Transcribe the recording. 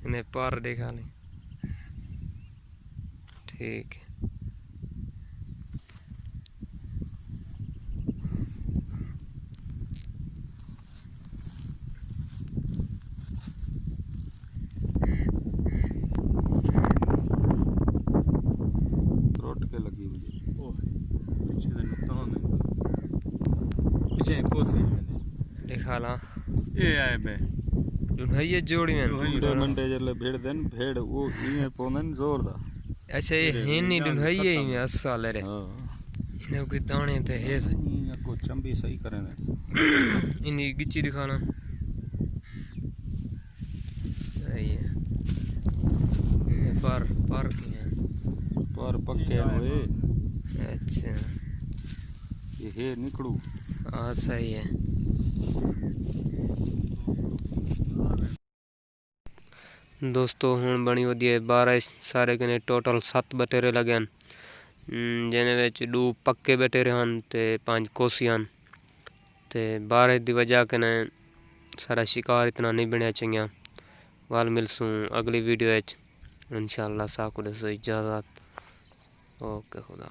इन्हें पार दिखा लें। ठीक है। रोट के लगी हुई दिखा ला ये आए बे ये जोड़ी में मंडे जले भेड़ देन भेड़ वो इने पोनन जोर दा। अच्छा ये हेनी दुल्हई है में अस्सा ले रे। हां इने कोई दाने ते है को चंबी सही करे ने इनी गिच्ची दिखाना सही है। ये पर किया पर पक्के हुए। अच्छा ये है निकलू। हाँ सही है। दोस्तों हुण बनी वधिया 12 सारे कने टोटल 7 बटेरे लगे हैं जिन्हें विच 2 पक्के बटेरे हैं ते 5 कोसी हैं ते 12 दी वजह कने सारा शिकार इतना नहीं बनया चाहिए। वाल मिलसूँ अगली वीडियो इंशाअल्लाह साकु दे इजाज़त। ओके खुदा।